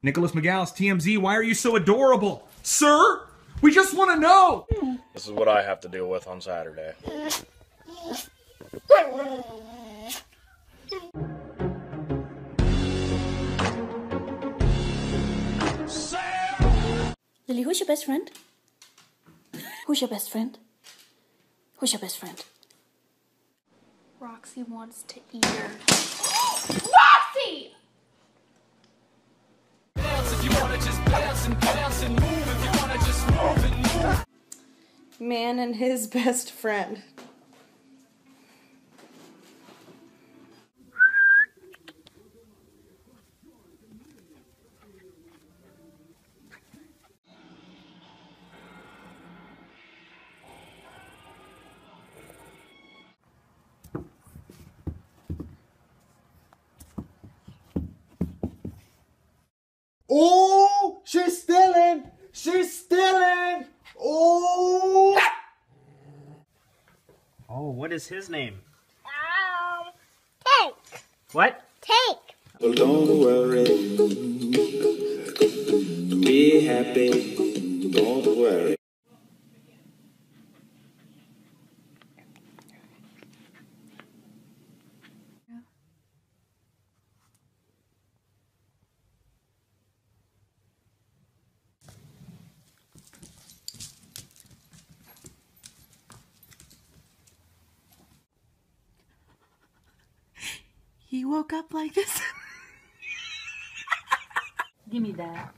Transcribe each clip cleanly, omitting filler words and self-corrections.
Nicholas McGallis, TMZ, why are you so adorable? Sir, we just want to know. This is what I have to deal with on Saturday. Lily, who's your best friend? Who's your best friend? Who's your best friend? Roxy wants to eat her. Roxy! Man and his best friend. Oh, she's stealing! She's stealing! Oh! Oh, what is his name? Tank. What? Tank. Well, don't worry. Be happy. Don't worry. He woke up like this. Give me that.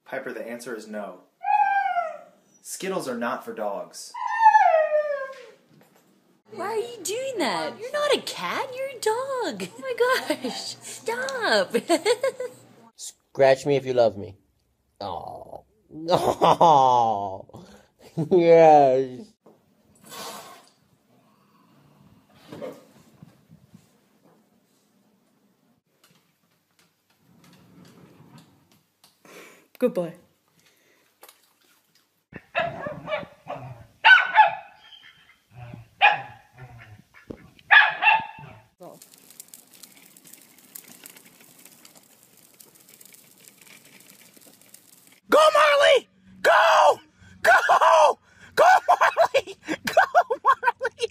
Piper, the answer is no. Skittles are not for dogs. Why are you doing that? You're not a cat, you're a dog. Oh my gosh, stop. Scratch me if you love me. Oh. Oh. Yes. Good boy. Go, Marley! Go! Go! Go, Marley! Go, Marley!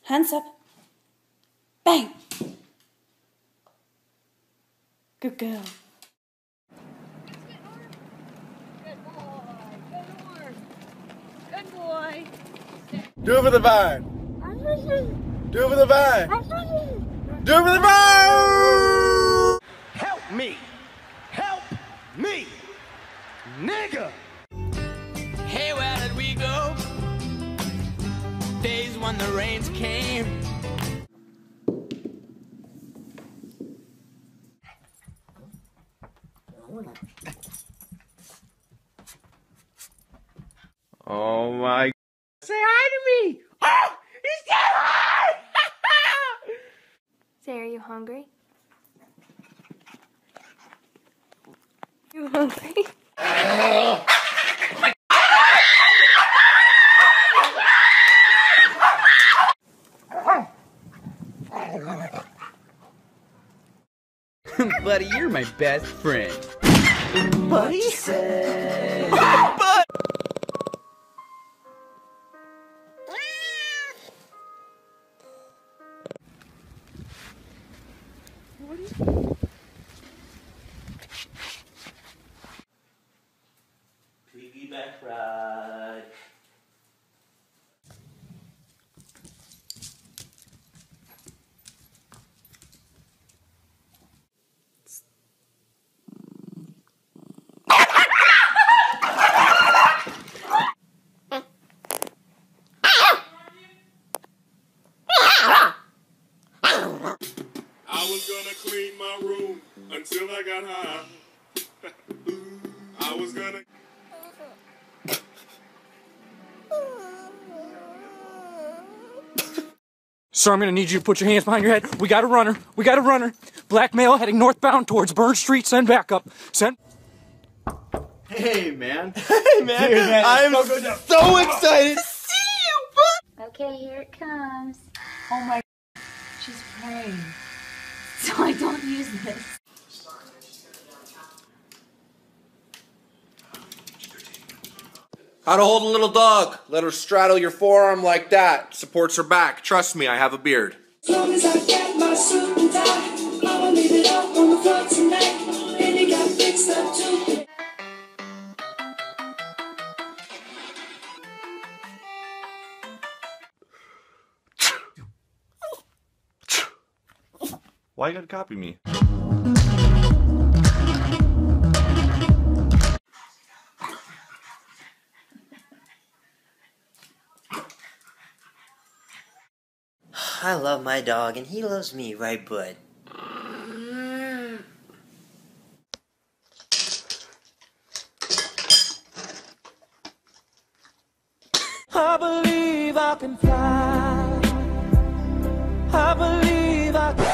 Hands up. Bang. Good girl. Good boy. Good boy. Do it for the vine. Do it for the vine. Do it for the vine. Help me. Help me. Nigga. Hey, where did we go? Days when the rains came. Oh my. Say hi to me. Oh, he's getting high. Say, are you hungry? You hungry? Buddy, you're my best friend. Buddy? Piggyback ride. I was gonna clean my room until I got high. I was gonna. Sir, I'm gonna need you to put your hands behind your head. We got a runner. We got a runner. Black male heading northbound towards Burn Street. Send backup. Send. Hey, man. Hey, man. Dude, man I'm so excited to see you, bud. Okay, here it comes. Oh my, she's praying. So I don't use this. How to hold a little dog. Let her straddle your forearm like that. Supports her back. Trust me, I have a beard. As long as I get my suit and tie, I'ma leave it up on the floor tonight. Baby got fixed up too. Why you gotta copy me? I love my dog and he loves me, right, bud? I believe I can fly. I believe I can.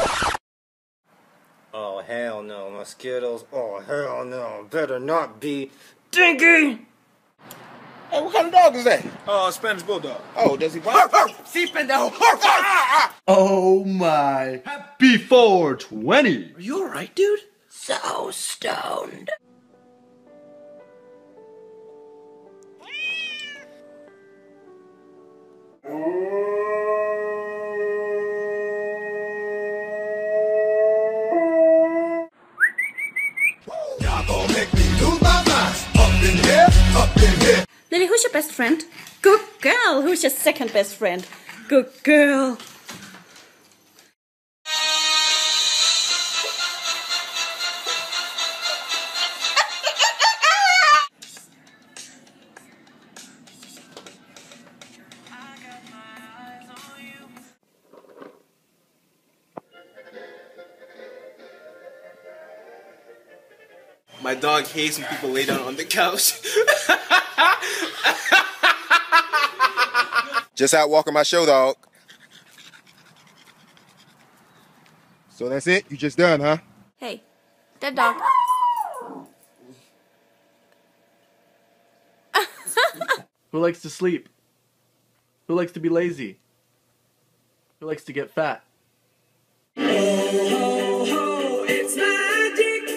Oh, hell no, mosquitoes. Oh, hell no. Better not be dinky. Hey, what kind of dog is that? Spanish Bulldog. Oh, does he bark? See, pendejo. Oh my. Happy 420. Are you alright, dude? So stoned. Y'all gon' make me lose my mind. Up in here, up in here. Lily, who's your best friend? Good girl. Who's your second best friend? Good girl. My dog hates when people lay down on the couch. Just out walking my show dog. So that's it? You just done, huh? Hey, that dog. Who likes to sleep? Who likes to be lazy? Who likes to get fat? It's magic,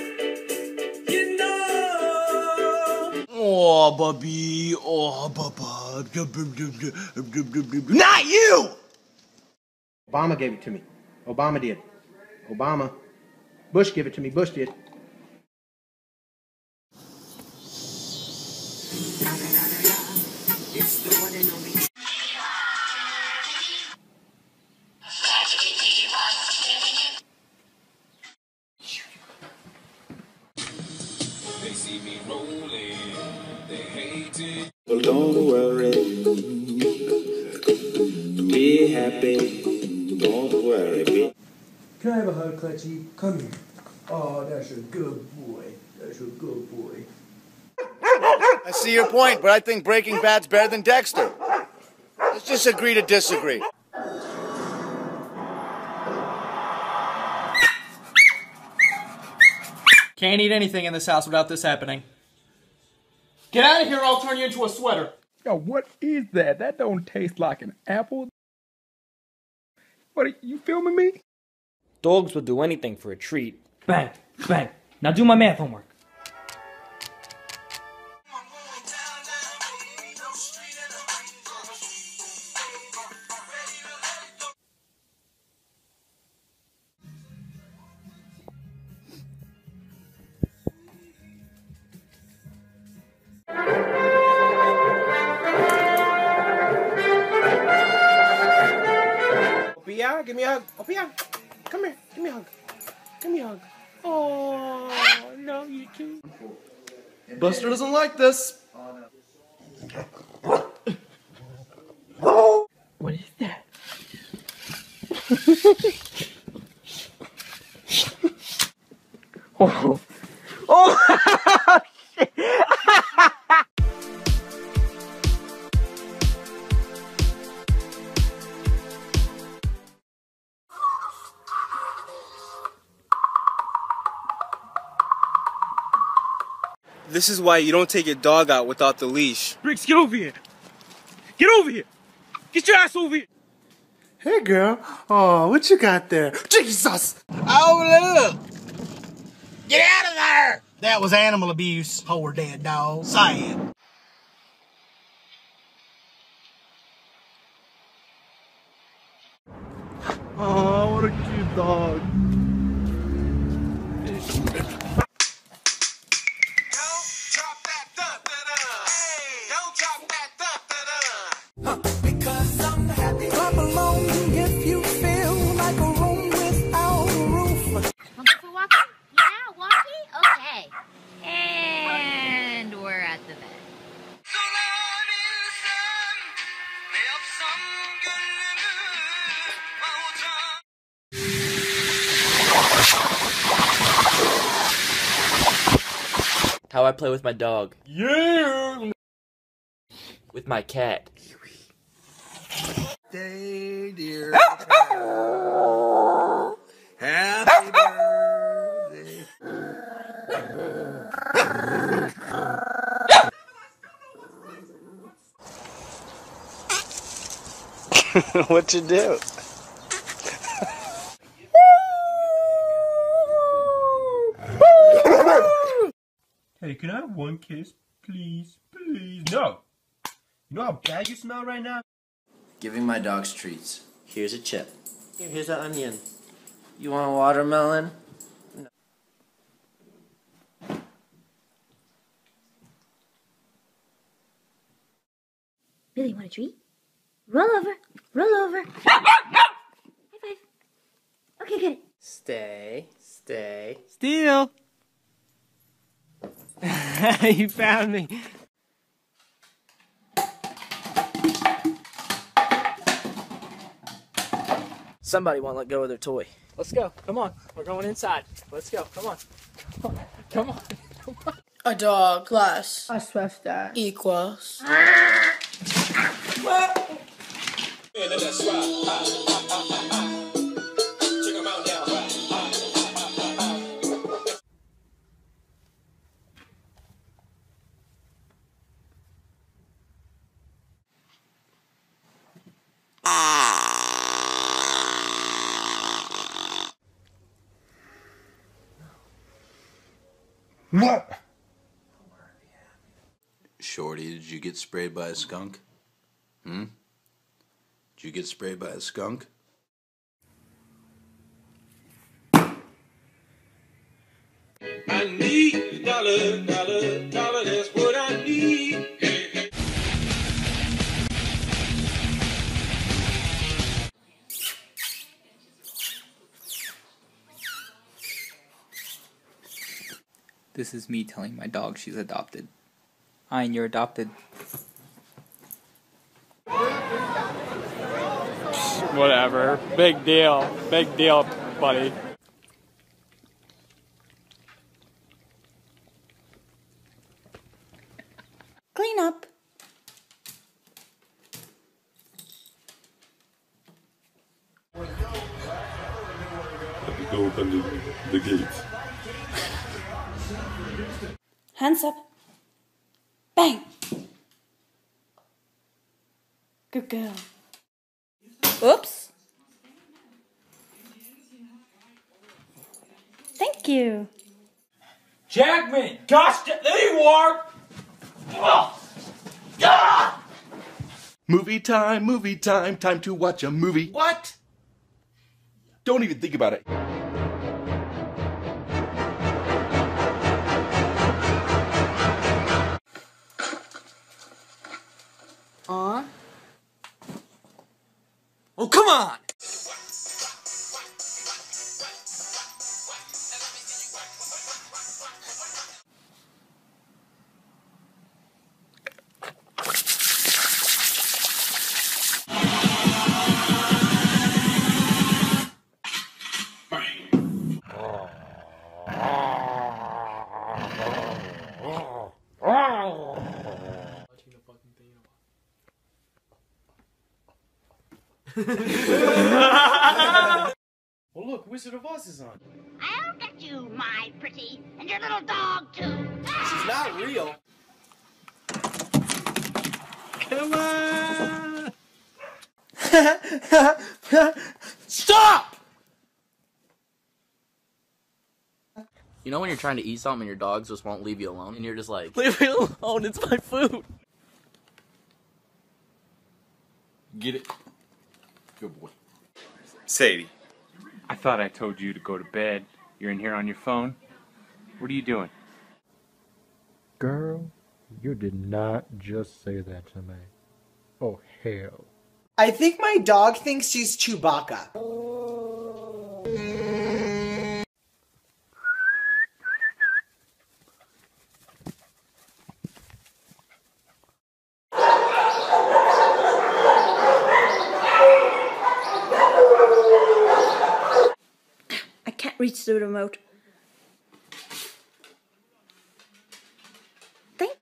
you know. Oh, Bubby. Oh, Bubba. Not you! Obama gave it to me. Obama did. Obama. Bush gave it to me. Bush did. It's the one and only. They see me rolling, they hate it. Well, don't worry. Be happy. Don't worry. Can I have a hug, Clutchy? Come here. Oh, that's a good boy. That's a good boy. I see your point, but I think Breaking Bad's better than Dexter. Let's just agree to disagree. Can't eat anything in this house without this happening. Get out of here or I'll turn you into a sweater. Yo, what is that? That don't taste like an apple. What, are you filming me? Dogs will do anything for a treat. Bang, bang. Now do my math homework. Opia, give me a hug. Opia, come here. Give me a hug. Give me a hug. Oh, no, you too. Buster doesn't like this. What is that? Oh. Oh. Shit. This is why you don't take your dog out without the leash. Briggs, get over here. Get over here. Get your ass over here. Hey, girl. Oh, what you got there? Jesus! Oh, look. Get out of there. That was animal abuse. Poor dead dog. Sad. Oh, what a cute dog. Because I'm happy. Clap along if you feel like a room without a roof. Want to go for walking? Yeah, walking? Okay. And we're at the bed. How I play with my dog. Yeah! With my cat. Day, dear child. Happy birthday. What you do? Hey, can I have one kiss? Please, please. No. You know how bad you smell right now? Giving my dogs treats. Here's a chip. Here's an onion. You want a watermelon? No. Billy, want a treat? Roll over. Roll over. High five. Okay, good. Stay. Steal. You found me. Somebody won't let go of their toy. Let's go. Come on. We're going inside. Let's go. Come on. Come on. Come on. Come on. A dog plus I swear that equals. What? Shorty, did you get sprayed by a skunk? Did you get sprayed by a skunk? I need a dollar, that's what I need. Hey, hey. This is me telling my dog she's adopted. Ein, you're adopted. Whatever. Big deal. Big deal, buddy. Clean up. Let me go open the gate. Hands up. Bang. Good girl. Oops. Thank you. Jackman! Gosh, there you are! Movie time, time to watch a movie. What? Don't even think about it. Oh, come on! Well, look, Wizard of Oz is on. I'll get you, my pretty, and your little dog, too. She's not real. Come on! Stop! You know when you're trying to eat something and your dogs just won't leave you alone? And you're just like, Leave me alone, it's my food. Get it? Good boy. Sadie. I thought I told you to go to bed. You're in here on your phone? What are you doing? Girl, you did not just say that to me. Oh, hell. I think my dog thinks she's Chewbacca. I can't reach the remote. Thank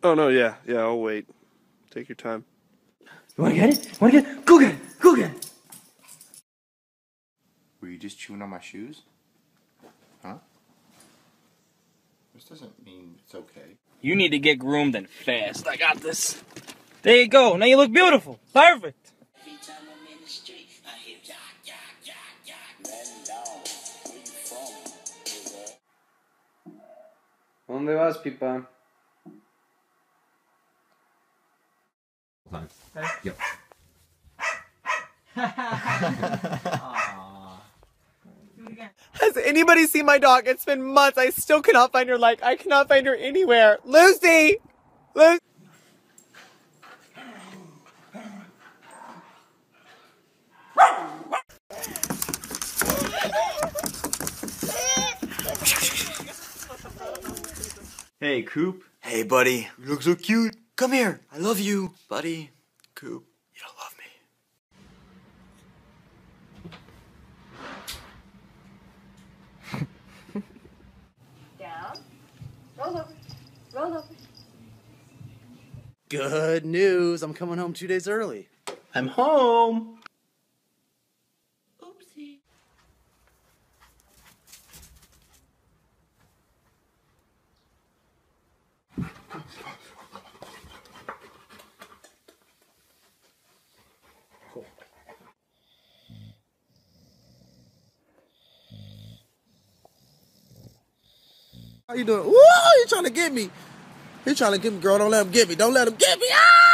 Oh no, yeah, I'll wait. Take your time. You wanna get it? Wanna get it? Go get it! Go get it! Were you just chewing on my shoes? Huh? This doesn't mean it's okay. You need to get groomed and fast. I got this. There you go. Now you look beautiful. Perfect. ¿Dónde vas, Pipa? Yep. Has anybody seen my dog? It's been months. I still cannot find her. Like, I cannot find her anywhere. Lucy! Lucy! Hey, Coop. Hey, buddy. You look so cute. Come here. I love you, buddy. Coop, you don't love me. Down. Roll over. Roll over. Good news. I'm coming home 2 days early. I'm home. Oopsie. How you doing? Woo! You trying to get me? He trying to get me, girl. Don't let him get me. Don't let him get me. Ah!